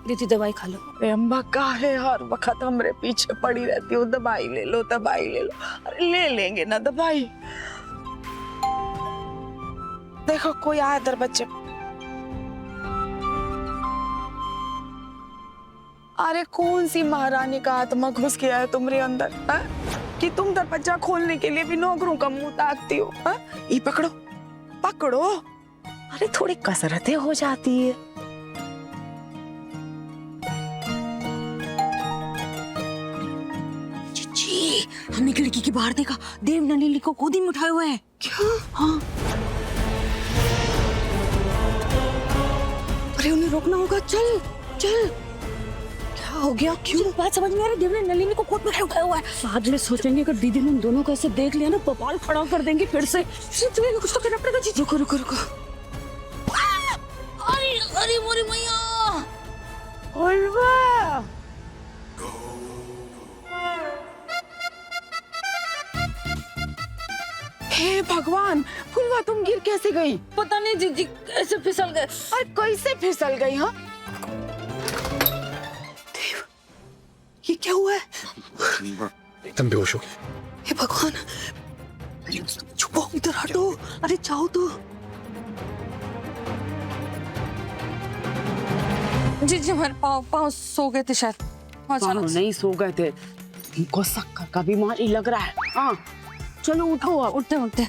दीदी दवाई खा लो। अरे अम्मा काहे हर वक्त हमरे पीछे पड़ी रहती हो, दवाई ले लो दवाई ले लो। अरे ले लेंगे ना दवाई। देखो कोई आया दरवाजे। अरे कौन सी महारानी का आत्मा घुस गया है तुम्हारे अंदर है? कि तुम दरवाजा खोलने के लिए भी नौकरों का मुंह ताकती हो है? ये पकड़ो पकड़ो। अरे थोड़ी कसरतें हो जाती है। जी हमने खिड़की के बाहर देखा, देव नलिनी को गोदी में उठाए हुए हैं। क्या? हाँ। अरे उन्हें रोकना होगा, चल चल। क्या हो गया? क्यों बात समझ में आ रही? देव ने नलिनी को गोद में उठाया हुआ है। बाद में सोचेंगे अगर दीदी ने उन दोनों को ऐसे देख लिया ना, बवाल खड़ा कर देंगे फिर से। कुछ तो करना पड़ेगा। जी रुको रुको रुको। अरे अरे मोरी मैया। हे भगवान, फुलवा तुम गिर कैसे गई? पता नहीं जीजी कैसे फिसल गए। अरे कैसे फिसल गई? हाँ देव, ये क्या हुआ है? एकदम बेहोश हो गई। हे भगवान, छुपो, इधर हटो। अरे जाओ तो। जीजी हमारे पाँव सो गए थे शायद। पाँव नहीं सो गए थे, इनको शक्कर का बीमारी लग रहा है। हाँ चलो उठो। आप उठते उठते।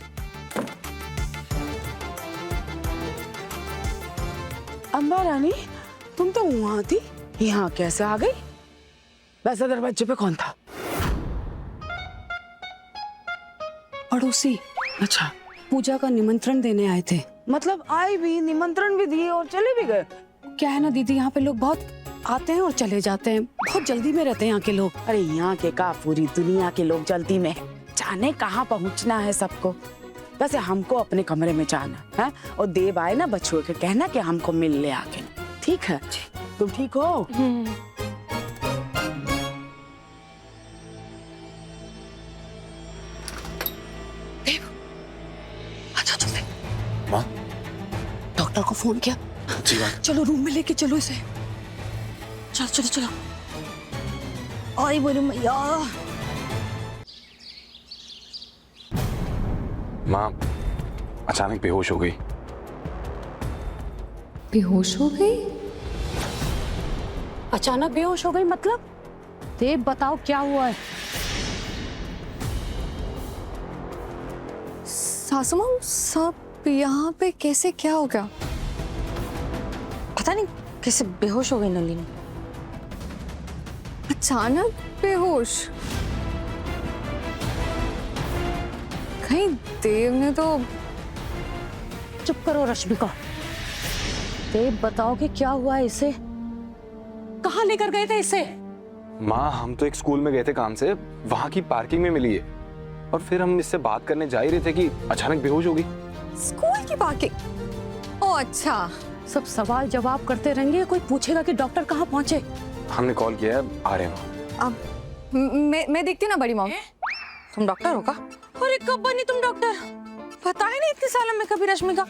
अम्बा रानी, तुम तो वहां थी, यहाँ कैसे आ गई? वैसे दरवाजे पे कौन था? पड़ोसी। अच्छा, पूजा का निमंत्रण देने आए थे। मतलब आए भी, निमंत्रण भी दिए और चले भी गए? क्या है ना दीदी, यहाँ पे लोग बहुत आते हैं और चले जाते हैं, बहुत जल्दी में रहते हैं यहाँ के लोग। अरे यहाँ के का, पूरी दुनिया के लोग जल्दी में है। जाने कहाँ पहुँचना है सबको। वैसे हमको अपने कमरे में जाना है, और देव आए ना बच्चों के कहना कि हमको मिल ले आके। ठीक है? तुम ठीक हो? देव, अच्छा चलते। माँ, डॉक्टर को फोन किया? अच्छी बात। चलो रूम में लेके चलो इसे। चलो चलो चलो। आई बोलो मैया। माँ अचानक बेहोश हो गई। बेहोश हो गई? अचानक बेहोश हो गई मतलब? देव बताओ क्या हुआ है? सासू माँ, सब यहाँ पे कैसे, क्या हो गया? पता नहीं कैसे बेहोश हो गई नलिनी। अचानक बेहोश? कहीं देव ने तो। चुप करो रश्मिका। देव बताओ कि क्या हुआ है इसे? कहाँ लेकर गए थे इसे? माँ हम तो एक स्कूल में गए थे काम से, वहाँ की पार्किंग में मिली है, और फिर हम इससे बात करने जा ही रहे थे कि अचानक बेहोश हो गई। स्कूल की पार्किंग? ओ अच्छा। सब सवाल जवाब करते रहेंगे, कोई पूछेगा कि डॉक्टर कहाँ पहुँचे? हमने कॉल किया है, आ रहे हैं। अब मैं देखती हूँ ना बड़ी मॉम। तुम डॉक्टर हो का? अरे कब बनी तुम डॉक्टर? पता ही नहीं इतने सालों में कभी रश्मिका।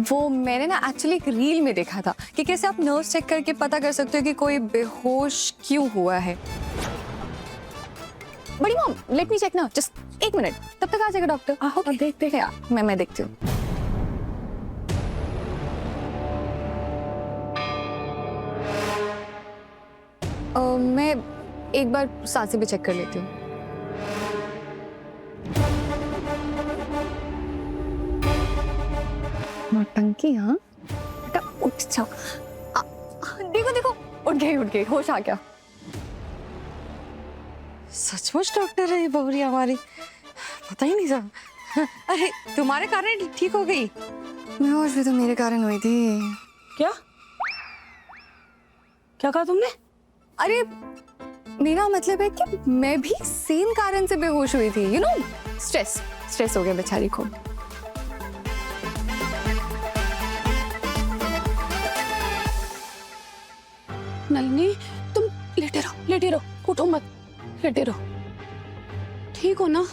वो मैंने ना एक्चुअली एक रील में देखा था कि कैसे आप नर्व्स चेक करके पता कर सकते हो कि कोई बेहोश क्यों हुआ है। बड़ी मॉम लेट मी चेक ना, जस्ट 1 मिनट, तब तक आ जाएगा डॉक्टर। ओके देखते हैं। मैं देखती हूँ। मैं एक बार सांसें भी चेक कर लेती हूँ। नौटंकी, हाँ बेटा उठ जाओ। देखो देखो, उठ गई, होश आ गया। सचमुच डॉक्टर है ये बबरी हमारी, पता ही नहीं था। अरे तुम्हारे कारण ठीक हो गई? बेहोश भी तो मेरे कारण हुई थी। क्या क्या कहा तुमने? अरे मेरा मतलब है कि मैं भी सेम कारण से बेहोश हुई थी। यू नो, स्ट्रेस हो गया बेचारी को। नलिनी तुम लेटे रहो, उठो मत, लेटे रहो। ठीक हो ना?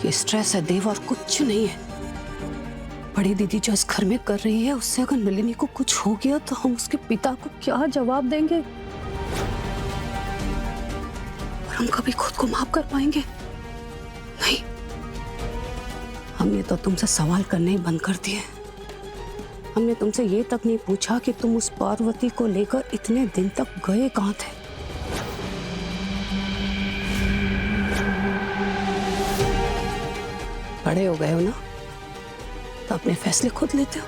ये स्ट्रेस है देव, और कुछ नहीं है। बड़ी दीदी जो इस घर में कर रही है, उससे अगर नलिनी को कुछ हो गया तो हम उसके पिता को क्या जवाब देंगे? और हम कभी खुद को माफ कर पाएंगे? नहीं। हमने तो तुमसे सवाल करने ही बंद कर दिए। हमने तुमसे ये तक नहीं पूछा कि तुम उस पार्वती को लेकर इतने दिन तक गए कहाँ थे। बड़े हो गए हो ना, तो अपने फैसले खुद लेते हो।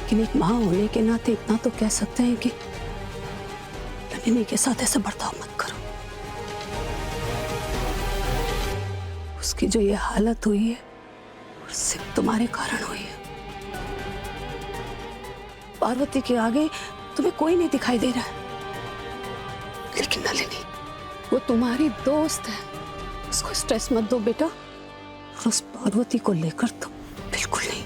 लेकिन एक माँ होने के नाते इतना तो कह सकते हैं कि नलिनी के साथ ऐसा बर्ताव मत करो। उसकी जो ये हालत हुई है, सिर्फ तुम्हारे कारण हुई है। पार्वती के आगे तुम्हें कोई नहीं दिखाई दे रहा है, लेकिन नलिनी वो तुम्हारी दोस्त है। उसको स्ट्रेस मत दो बेटा। और उस पार्वती को लेकर तो बिल्कुल नहीं।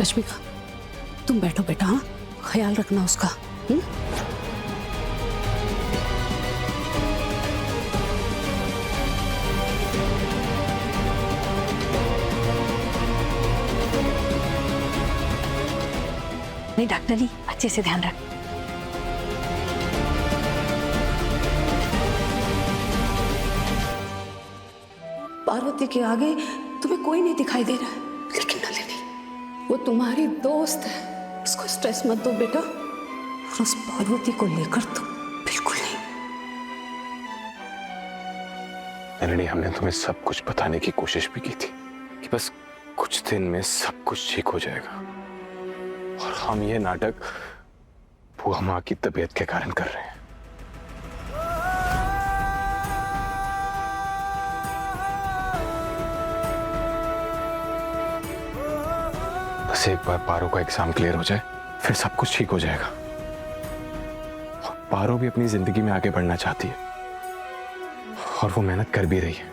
रश्मिका, तुम बैठो बेटा। हाँ, ख्याल रखना उसका। नहीं डॉक्टर जी, अच्छे से ध्यान रख। पार्वती के आगे तुम्हें कोई नहीं दिखाई दे रहा है, लेकिन नलिनी वो तुम्हारी दोस्त है। उसको स्ट्रेस मत दो बेटा। और उस पार्वती को लेकर तो बिल्कुल नहीं। नलिनी, हमने तुम्हें सब कुछ बताने की कोशिश भी की थी कि बस कुछ दिन में सब कुछ ठीक हो जाएगा, और हम ये नाटक बुआ माँ की तबीयत के कारण कर रहे हैं। बस एक बार पारो का एग्जाम क्लियर हो जाए, फिर सब कुछ ठीक हो जाएगा। और पारो भी अपनी जिंदगी में आगे बढ़ना चाहती है, और वो मेहनत कर भी रही है।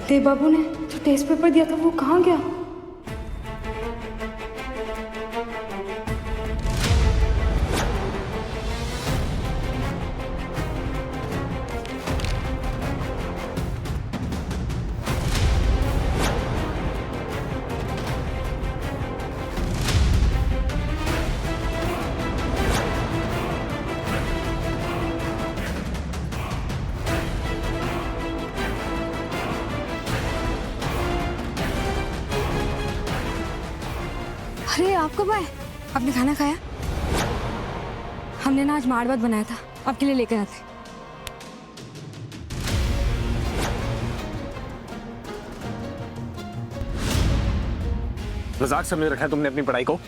देव बाबू ने जो टेस्ट पेपर दिया था वो कहाँ गया? अरे आप कब आए? आपने खाना खाया? हमने ना आज माड़ भात बनाया था, आपके लिए लेकर आते। मजाक समझ रखा है तुमने अपनी पढ़ाई को?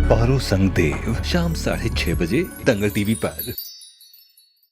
पारो संग देव शाम 6:30 बजे दंगल टीवी पर।